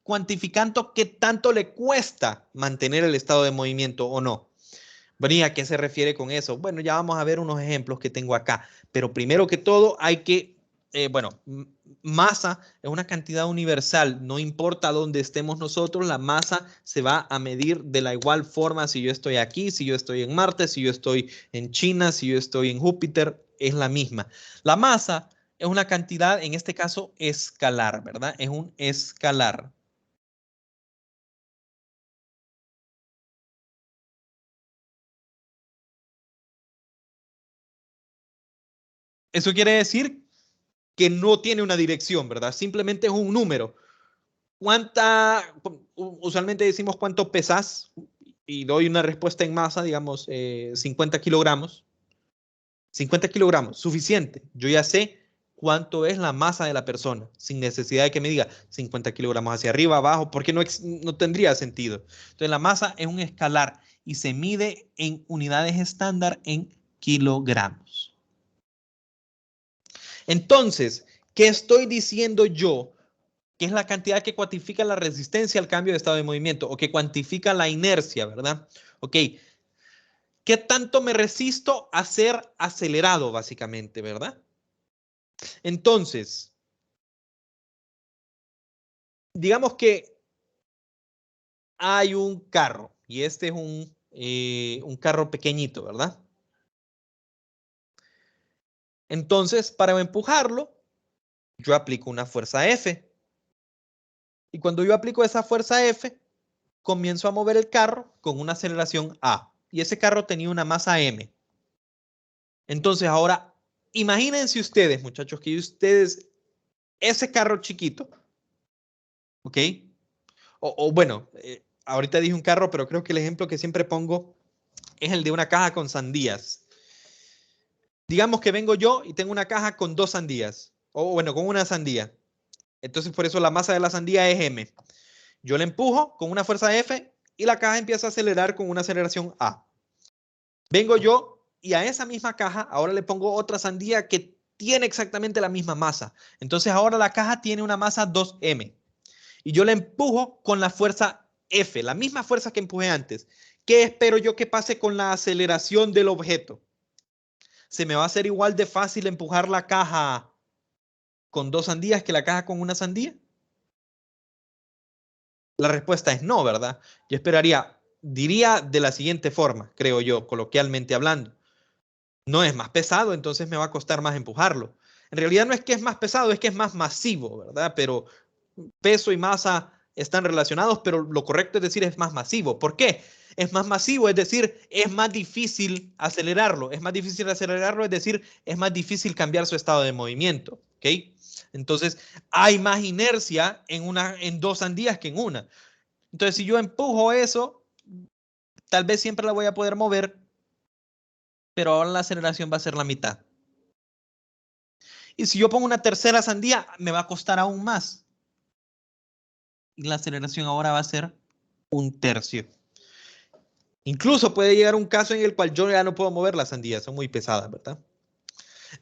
cuantificando qué tanto le cuesta mantener el estado de movimiento o no. Bueno, ¿y a qué se refiere con eso? Bueno, ya vamos a ver unos ejemplos que tengo acá, pero primero que todo hay que, masa es una cantidad universal, no importa dónde estemos nosotros, la masa se va a medir de la igual forma si yo estoy aquí, si yo estoy en Marte, si yo estoy en China, si yo estoy en Júpiter, es la misma. La masa es una cantidad, en este caso, escalar, ¿verdad? Es un escalar. Eso quiere decir que no tiene una dirección, ¿verdad? Simplemente es un número. Usualmente decimos cuánto pesas y doy una respuesta en masa, digamos 50 kilogramos. 50 kilogramos, suficiente. Yo ya sé cuánto es la masa de la persona, sin necesidad de que me diga 50 kilogramos hacia arriba, abajo, porque no tendría sentido. Entonces la masa es un escalar y se mide en unidades estándar en kilogramos. Entonces, ¿qué estoy diciendo yo? Que es la cantidad que cuantifica la resistencia al cambio de estado de movimiento o que cuantifica la inercia, ¿verdad? Ok. ¿Qué tanto me resisto a ser acelerado, básicamente, verdad? Entonces, digamos que hay un carro y este es un carro pequeñito, ¿verdad? Entonces, para empujarlo, yo aplico una fuerza F. Y cuando yo aplico esa fuerza F, comienzo a mover el carro con una aceleración A. Y ese carro tenía una masa M. Entonces, ahora, imagínense ustedes, muchachos, que ustedes, ese carro chiquito, ¿ok? Bueno, ahorita dije un carro, pero creo que el ejemplo que siempre pongo es el de una caja con sandías. Digamos que vengo yo y tengo una caja con 2 sandías, o bueno, con una sandía. Entonces, por eso la masa de la sandía es M. Yo la empujo con una fuerza F y la caja empieza a acelerar con una aceleración A. Vengo yo y a esa misma caja ahora le pongo otra sandía que tiene exactamente la misma masa. Entonces, ahora la caja tiene una masa 2M. Y yo la empujo con la fuerza F, la misma fuerza que empujé antes. ¿Qué espero yo que pase con la aceleración del objeto? ¿Se me va a hacer igual de fácil empujar la caja con 2 sandías que la caja con una sandía? La respuesta es no, ¿verdad? Yo diría de la siguiente forma, creo yo, coloquialmente hablando. No es más pesado, entonces me va a costar más empujarlo. En realidad no es que es más pesado, es que es más masivo, ¿verdad? Pero peso y masa están relacionados, pero lo correcto es decir es más masivo. ¿Por qué? Es más masivo, es decir, es más difícil acelerarlo. Es más difícil acelerarlo, es decir, es más difícil cambiar su estado de movimiento. ¿Ok? Entonces, hay más inercia en 2 sandías que en una. Entonces, si yo empujo eso, tal vez siempre la voy a poder mover, pero ahora la aceleración va a ser la mitad. Y si yo pongo una tercera sandía, me va a costar aún más. Y la aceleración ahora va a ser 1/3. Incluso puede llegar un caso en el cual yo ya no puedo mover las sandías, son muy pesadas, ¿verdad?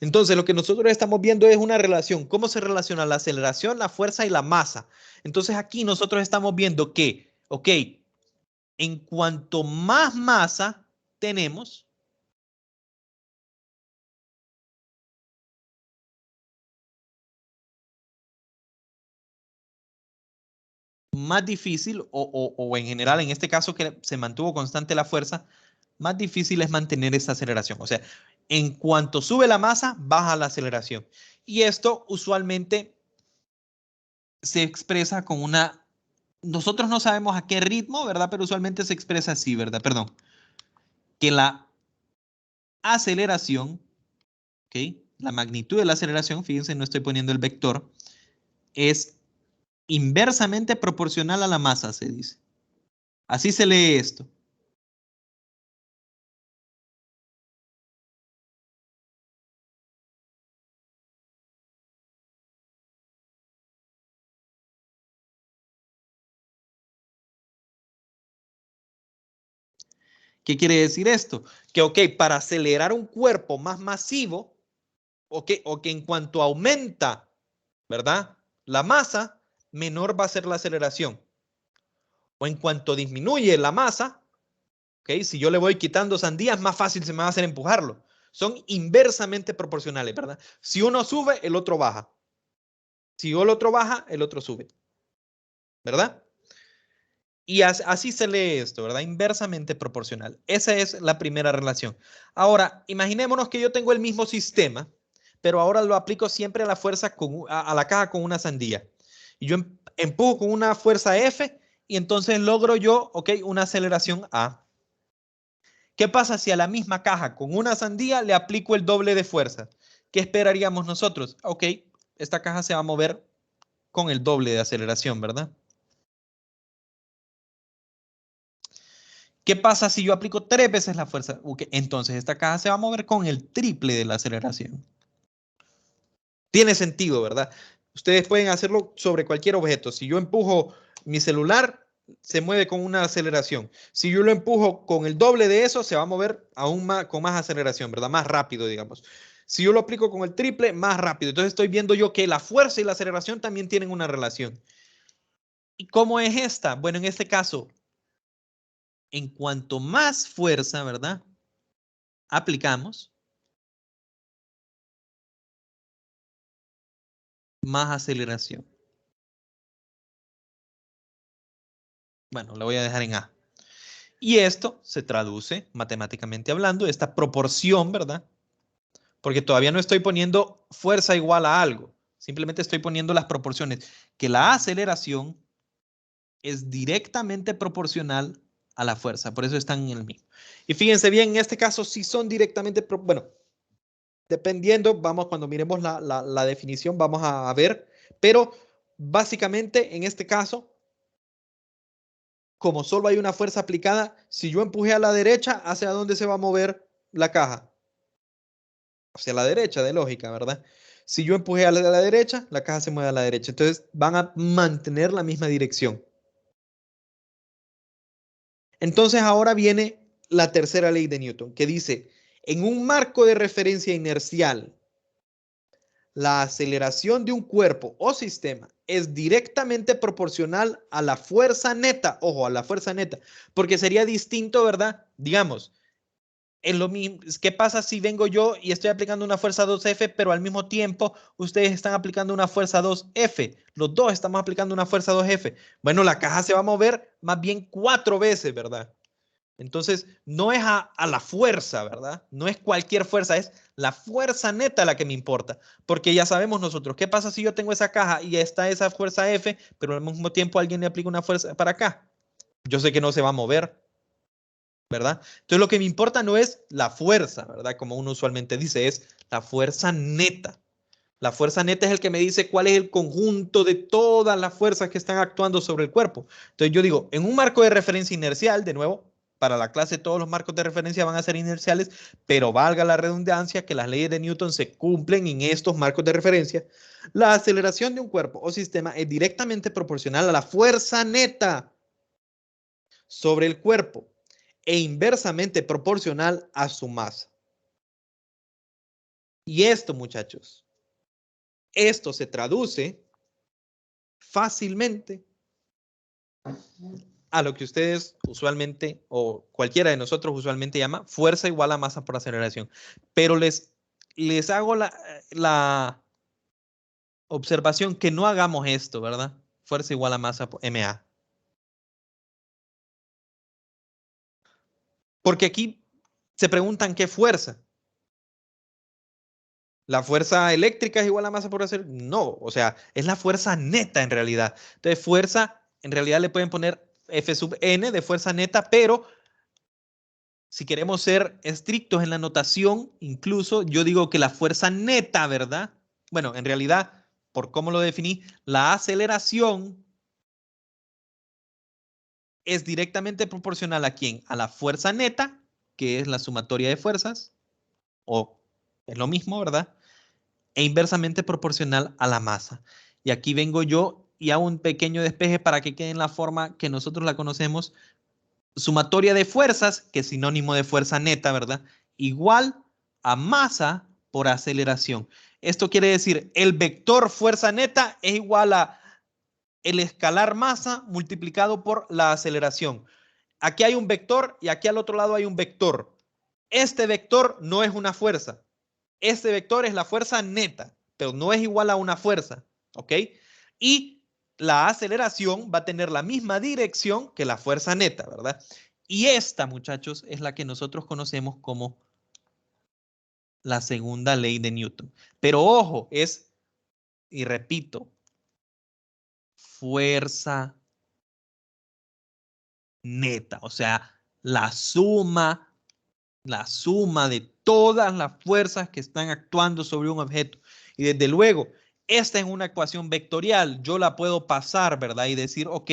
Entonces, lo que nosotros estamos viendo es una relación. ¿Cómo se relaciona la aceleración, la fuerza y la masa? Entonces, aquí nosotros estamos viendo que, ok, en cuanto más masa tenemos, más difícil, o en general, en este caso que se mantuvo constante la fuerza, más difícil es mantener esa aceleración. O sea, en cuanto sube la masa, baja la aceleración. Y esto usualmente se expresa con una... Nosotros no sabemos a qué ritmo, ¿verdad? Pero usualmente se expresa así, ¿verdad? Perdón. Que la aceleración, ¿ok? La magnitud de la aceleración, fíjense, no estoy poniendo el vector, es inversamente proporcional a la masa, se dice. Así se lee esto. ¿Qué quiere decir esto? Que, ok, para acelerar un cuerpo más masivo, o que en cuanto aumenta, ¿verdad? La masa, menor va a ser la aceleración. O en cuanto disminuye la masa, ¿ok? Si yo le voy quitando sandías, más fácil se me va a hacer empujarlo. Son inversamente proporcionales, ¿verdad? Si uno sube, el otro baja. Si el otro baja, el otro sube. ¿Verdad? Y así se lee esto, ¿verdad? Inversamente proporcional. Esa es la primera relación. Ahora, imaginémonos que yo tengo el mismo sistema, pero ahora lo aplico siempre a la fuerza, a la caja con una sandía. Y yo empujo con una fuerza F y entonces logro yo, ok, una aceleración A. ¿Qué pasa si a la misma caja con una sandía le aplico el doble de fuerza? ¿Qué esperaríamos nosotros? Ok, esta caja se va a mover con el doble de aceleración, ¿verdad? ¿Qué pasa si yo aplico 3 veces la fuerza? Okay, entonces esta caja se va a mover con el triple de la aceleración. Tiene sentido, ¿verdad? Ustedes pueden hacerlo sobre cualquier objeto. Si yo empujo mi celular, se mueve con una aceleración. Si yo lo empujo con el doble de eso, se va a mover aún más, con más aceleración, ¿verdad? Más rápido, digamos. Si yo lo aplico con el triple, más rápido. Entonces estoy viendo yo que la fuerza y la aceleración también tienen una relación. ¿Y cómo es esta? Bueno, en este caso, en cuanto más fuerza, ¿verdad? Aplicamos, más aceleración. Bueno, lo voy a dejar en A. Y esto se traduce matemáticamente hablando, esta proporción, ¿verdad? Porque todavía no estoy poniendo fuerza igual a algo. Simplemente estoy poniendo las proporciones. Que la aceleración es directamente proporcional a la fuerza. Por eso están en el mismo. Y fíjense bien, en este caso sí son directamente, bueno, dependiendo, vamos, cuando miremos la definición, vamos a ver. Pero básicamente en este caso, como solo hay una fuerza aplicada, si yo empujé a la derecha, ¿hacia dónde se va a mover la caja? Hacia la derecha, de lógica, ¿verdad? Si yo empujé a la derecha, la caja se mueve a la derecha. Entonces van a mantener la misma dirección. Entonces ahora viene la tercera ley de Newton, que dice, en un marco de referencia inercial, la aceleración de un cuerpo o sistema es directamente proporcional a la fuerza neta. Ojo, a la fuerza neta, porque sería distinto, ¿verdad? Digamos, en lo mismo, ¿qué pasa si vengo yo y estoy aplicando una fuerza 2F, pero al mismo tiempo ustedes están aplicando una fuerza 2F? Los dos estamos aplicando una fuerza 2F. Bueno, la caja se va a mover más bien 4 veces, ¿verdad? Entonces, no es a la fuerza, ¿verdad? No es cualquier fuerza, es la fuerza neta la que me importa. Porque ya sabemos nosotros, ¿qué pasa si yo tengo esa caja y está esa fuerza F, pero al mismo tiempo alguien le aplica una fuerza para acá? Yo sé que no se va a mover, ¿verdad? Entonces, lo que me importa no es la fuerza, ¿verdad? Como uno usualmente dice, es la fuerza neta. La fuerza neta es el que me dice cuál es el conjunto de todas las fuerzas que están actuando sobre el cuerpo. Entonces, yo digo, en un marco de referencia inercial, de nuevo, para la clase todos los marcos de referencia van a ser inerciales, pero valga la redundancia que las leyes de Newton se cumplen en estos marcos de referencia. La aceleración de un cuerpo o sistema es directamente proporcional a la fuerza neta sobre el cuerpo e inversamente proporcional a su masa. Y esto, muchachos, esto se traduce fácilmente a lo que ustedes usualmente o cualquiera de nosotros usualmente llama fuerza igual a masa por aceleración. Pero les hago la observación que no hagamos esto, ¿verdad? Fuerza igual a masa por MA. Porque aquí se preguntan qué fuerza. ¿La fuerza eléctrica es igual a masa por aceleración? No, o sea, es la fuerza neta en realidad. Entonces, fuerza, en realidad le pueden poner F sub N de fuerza neta, pero si queremos ser estrictos en la notación, incluso yo digo que la fuerza neta, ¿verdad? Bueno, en realidad, por cómo lo definí, la aceleración es directamente proporcional a quién? A la fuerza neta, que es la sumatoria de fuerzas, o es lo mismo, ¿verdad? E inversamente proporcional a la masa. Y aquí vengo yo y hago un pequeño despeje para que quede en la forma que nosotros la conocemos. Sumatoria de fuerzas, que es sinónimo de fuerza neta, ¿verdad? Igual a masa por aceleración. Esto quiere decir, el vector fuerza neta es igual a el escalar masa multiplicado por la aceleración. Aquí hay un vector y aquí al otro lado hay un vector. Este vector no es una fuerza. Este vector es la fuerza neta, pero no es igual a una fuerza, ¿ok? Y la aceleración va a tener la misma dirección que la fuerza neta, ¿verdad? Y esta, muchachos, es la que nosotros conocemos como la segunda ley de Newton. Pero ojo, es, y repito, fuerza neta, o sea, la suma de todas las fuerzas que están actuando sobre un objeto. Y desde luego, esta es una ecuación vectorial. Yo la puedo pasar, ¿verdad? Y decir, ok,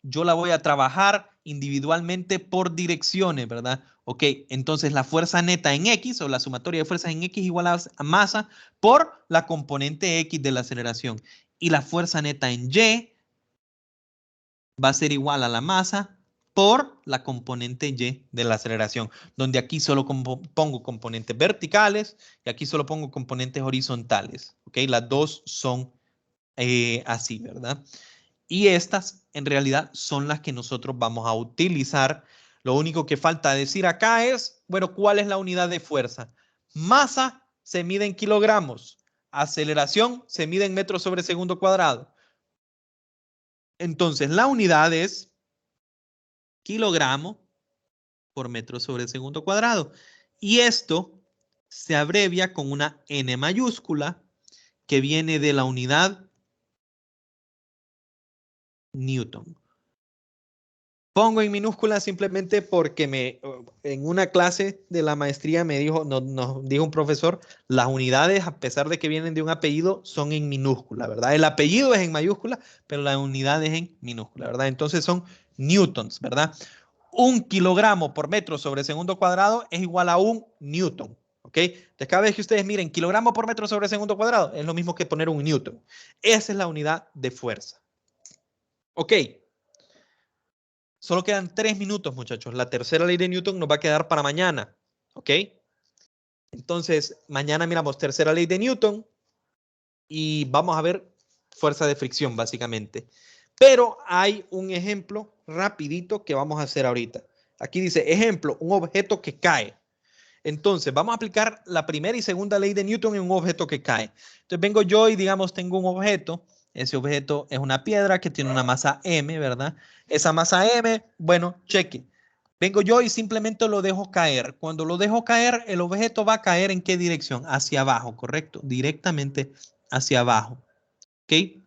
yo la voy a trabajar individualmente por direcciones, ¿verdad? Ok, entonces la fuerza neta en X o la sumatoria de fuerzas en X igual a masa por la componente X de la aceleración. Y la fuerza neta en Y va a ser igual a la masa por la componente Y de la aceleración, donde aquí solo pongo componentes verticales y aquí solo pongo componentes horizontales. ¿Ok? Las dos son así, ¿verdad? Y estas en realidad son las que nosotros vamos a utilizar. Lo único que falta decir acá es, bueno, ¿cuál es la unidad de fuerza? Masa se mide en kilogramos. Aceleración se mide en metros sobre segundo cuadrado. Entonces, la unidad es kilogramo por metro sobre segundo cuadrado. Y esto se abrevia con una N mayúscula que viene de la unidad Newton. Pongo en minúscula simplemente porque en una clase de la maestría nos dijo un profesor, las unidades, a pesar de que vienen de un apellido, son en minúscula, ¿verdad? El apellido es en mayúscula, pero la unidad es en minúscula, ¿verdad? Entonces son newtons, ¿verdad? 1 kilogramo por metro sobre segundo cuadrado es igual a 1 newton. ¿Ok? Entonces, cada vez que ustedes miren kilogramo por metro sobre segundo cuadrado, es lo mismo que poner 1 newton. Esa es la unidad de fuerza. Ok. Solo quedan 3 minutos, muchachos. La tercera ley de Newton nos va a quedar para mañana. ¿Ok? Entonces, mañana miramos tercera ley de Newton y vamos a ver fuerza de fricción, básicamente. Pero hay un ejemplo rapidito que vamos a hacer ahorita. Aquí dice, ejemplo, un objeto que cae. Entonces, vamos a aplicar la primera y segunda ley de Newton en un objeto que cae. Entonces, vengo yo y, digamos, tengo un objeto. Ese objeto es una piedra que tiene una masa M, ¿verdad? Esa masa M, bueno, cheque. Vengo yo y simplemente lo dejo caer. Cuando lo dejo caer, el objeto va a caer ¿en qué dirección? Hacia abajo, ¿correcto? Directamente hacia abajo. ¿Ok?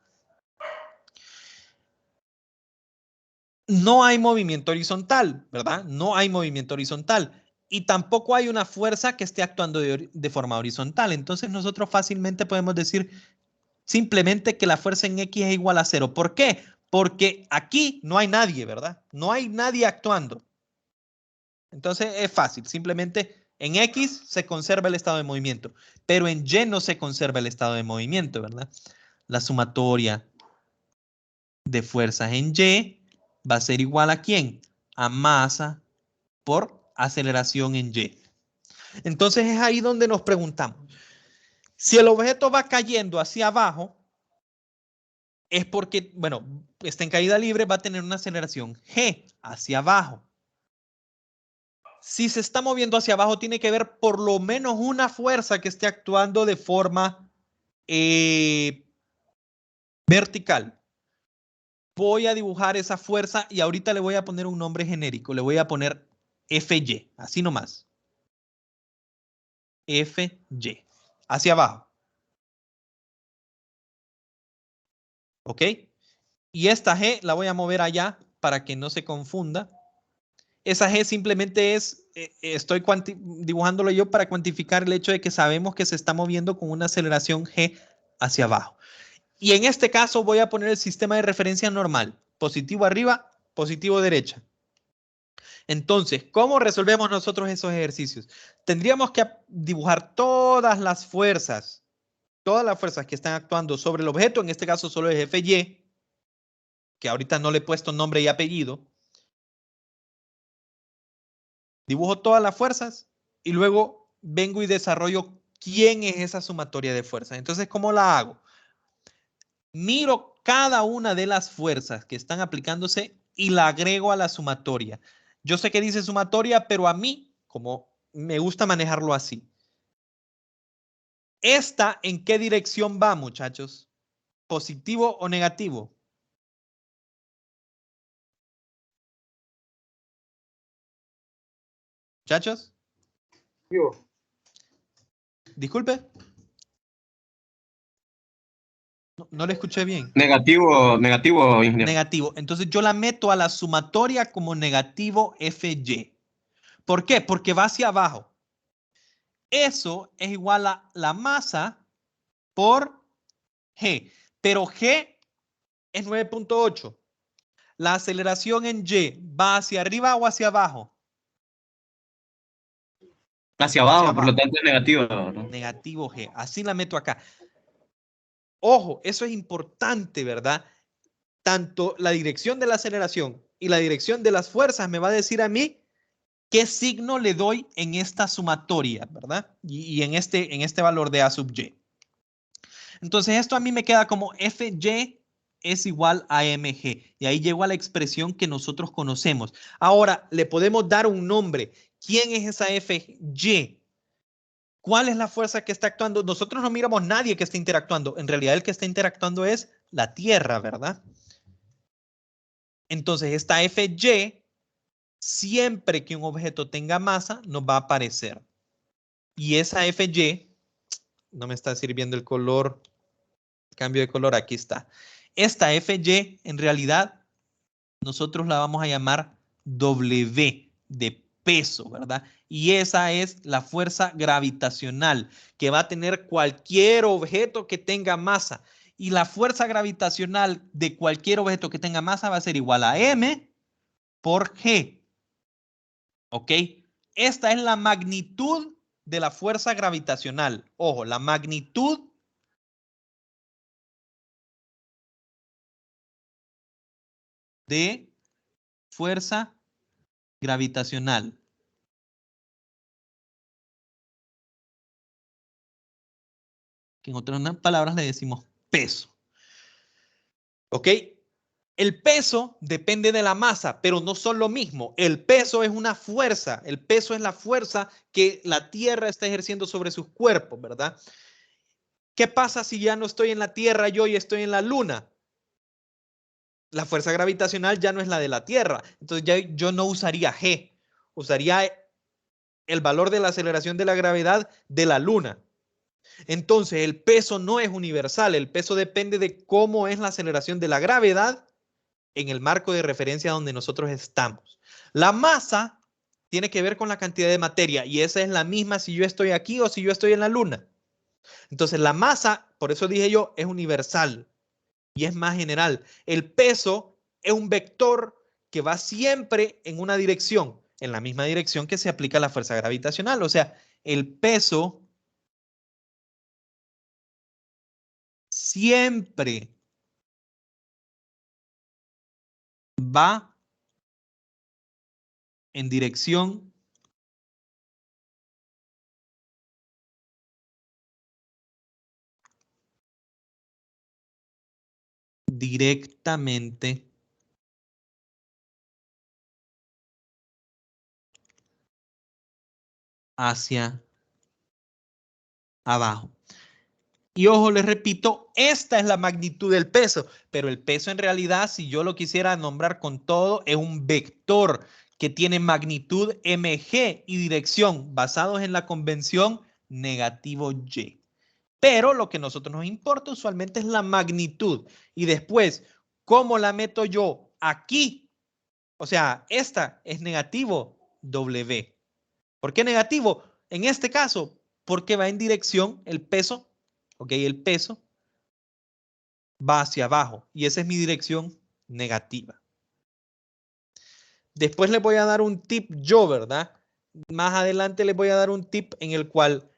No hay movimiento horizontal, ¿verdad? No hay movimiento horizontal. Y tampoco hay una fuerza que esté actuando de forma horizontal. Entonces nosotros fácilmente podemos decir simplemente que la fuerza en X es igual a 0. ¿Por qué? Porque aquí no hay nadie, ¿verdad? No hay nadie actuando. Entonces es fácil. Simplemente en X se conserva el estado de movimiento, pero en Y no se conserva el estado de movimiento, ¿verdad? La sumatoria de fuerzas en Y va a ser igual a ¿quién? A masa por aceleración en Y. Entonces es ahí donde nos preguntamos. Si el objeto va cayendo hacia abajo, es porque, bueno, está en caída libre, va a tener una aceleración G hacia abajo. Si se está moviendo hacia abajo, tiene que haber por lo menos una fuerza que esté actuando de forma vertical. Voy a dibujar esa fuerza y ahorita le voy a poner un nombre genérico. Le voy a poner FY, así nomás. FY, hacia abajo. ¿Ok? Y esta G la voy a mover allá para que no se confunda. Esa G simplemente es, estoy dibujándolo yo para cuantificar el hecho de que sabemos que se está moviendo con una aceleración G hacia abajo. Y en este caso voy a poner el sistema de referencia normal. Positivo arriba, positivo derecha. Entonces, ¿cómo resolvemos nosotros esos ejercicios? Tendríamos que dibujar todas las fuerzas que están actuando sobre el objeto. En este caso solo es FY, que ahorita no le he puesto nombre y apellido. Dibujo todas las fuerzas y luego vengo y desarrollo quién es esa sumatoria de fuerzas. Entonces, ¿cómo la hago? Miro cada una de las fuerzas que están aplicándose y la agrego a la sumatoria. Yo sé que dice sumatoria, pero a mí, como me gusta manejarlo así. ¿Esta en qué dirección va, muchachos? ¿Positivo o negativo? ¿Muchachos? Disculpe. No le escuché bien. Negativo, negativo, ingeniero. Negativo. Entonces yo la meto a la sumatoria como negativo FY. ¿Por qué? Porque va hacia abajo. Eso es igual a la masa por G. Pero G es 9.8. La aceleración en Y va hacia arriba o hacia abajo. Hacia abajo, por lo tanto es negativo, ¿no? Negativo G. Así la meto acá. Ojo, eso es importante, ¿verdad? Tanto la dirección de la aceleración y la dirección de las fuerzas me va a decir a mí qué signo le doy en esta sumatoria, ¿verdad? Y en este valor de A sub Y. Entonces esto a mí me queda como FY es igual a mg. Y ahí llego a la expresión que nosotros conocemos. Ahora, le podemos dar un nombre. ¿Quién es esa FY? ¿Cuál es la fuerza que está actuando? Nosotros no miramos nadie que esté interactuando. En realidad el que está interactuando es la Tierra, ¿verdad? Entonces esta FY, siempre que un objeto tenga masa, nos va a aparecer. Y esa FY, no me está sirviendo el color, cambio de color, aquí está. Esta FY, en realidad, nosotros la vamos a llamar W de peso, ¿verdad? Y esa es la fuerza gravitacional que va a tener cualquier objeto que tenga masa. Y la fuerza gravitacional de cualquier objeto que tenga masa va a ser igual a M por G. ¿Ok? Esta es la magnitud de la fuerza gravitacional. Ojo, la magnitud de fuerza gravitacional. Que en otras palabras le decimos peso. ¿Ok? El peso depende de la masa, pero no son lo mismo. El peso es una fuerza. El peso es la fuerza que la Tierra está ejerciendo sobre sus cuerpos, ¿verdad? ¿Qué pasa si ya no estoy en la Tierra yo y estoy en la Luna? La fuerza gravitacional ya no es la de la Tierra. Entonces ya yo no usaría G. Usaría el valor de la aceleración de la gravedad de la Luna. Entonces el peso no es universal. El peso depende de cómo es la aceleración de la gravedad en el marco de referencia donde nosotros estamos. La masa tiene que ver con la cantidad de materia y esa es la misma si yo estoy aquí o si yo estoy en la Luna. Entonces la masa, por eso dije yo, es universal y es más general. El peso es un vector que va siempre en una dirección, en la misma dirección que se aplica la fuerza gravitacional. O sea, el peso siempre va en dirección directamente hacia abajo. Y ojo, les repito, esta es la magnitud del peso, pero el peso en realidad, si yo lo quisiera nombrar con todo, es un vector que tiene magnitud mg y dirección basados en la convención negativo y. Pero lo que a nosotros nos importa usualmente es la magnitud. Y después, ¿cómo la meto yo aquí? O sea, esta es negativo w. ¿Por qué negativo? En este caso, porque va en dirección el peso, ok, el peso va hacia abajo y esa es mi dirección negativa. Después les voy a dar un tip yo, ¿verdad? Más adelante les voy a dar un tip en el cual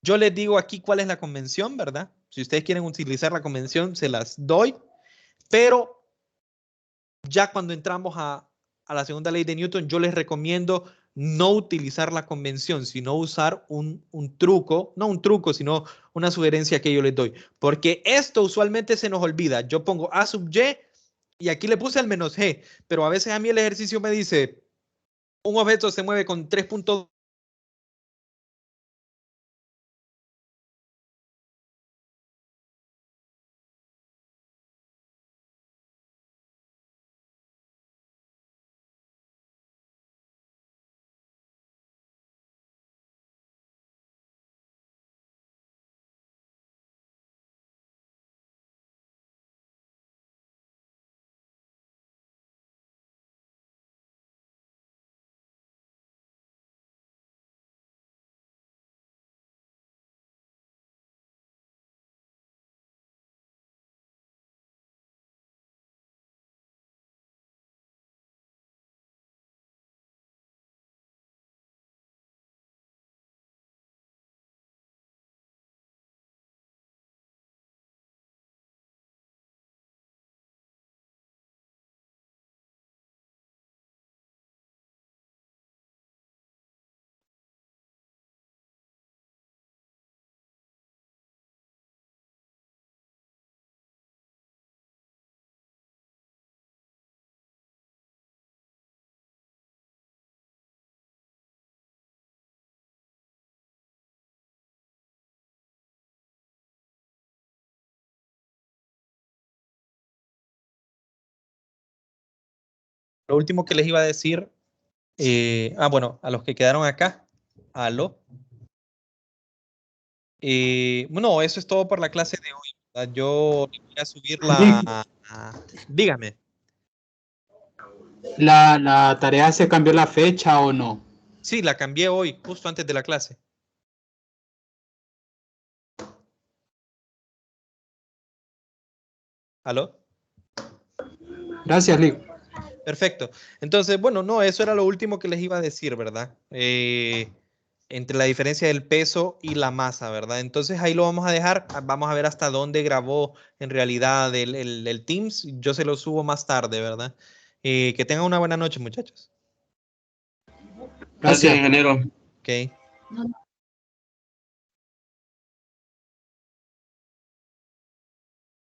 yo les digo aquí cuál es la convención, ¿verdad? Si ustedes quieren utilizar la convención, se las doy, pero ya cuando entramos a la segunda ley de Newton, yo les recomiendo no utilizar la convención, sino usar un truco, no un truco, sino una sugerencia que yo les doy. Porque esto usualmente se nos olvida. Yo pongo A sub y aquí le puse el menos G, pero a veces a mí el ejercicio me dice, un objeto se mueve con 3.2. Lo último que les iba a decir, bueno, a los que quedaron acá, aló. Bueno, eso es todo por la clase de hoy, ¿verdad? Yo voy a subir dígame. ¿La tarea se cambió la fecha o no? Sí, la cambié hoy, justo antes de la clase. ¿Aló? Gracias, Lick. Perfecto. Entonces, bueno, no, eso era lo último que les iba a decir, ¿verdad? Entre la diferencia del peso y la masa, ¿verdad? Entonces ahí lo vamos a dejar. Vamos a ver hasta dónde grabó en realidad el Teams. Yo se lo subo más tarde, ¿verdad? Que tengan una buena noche, muchachos. Gracias, Gracias. ingeniero. Ok.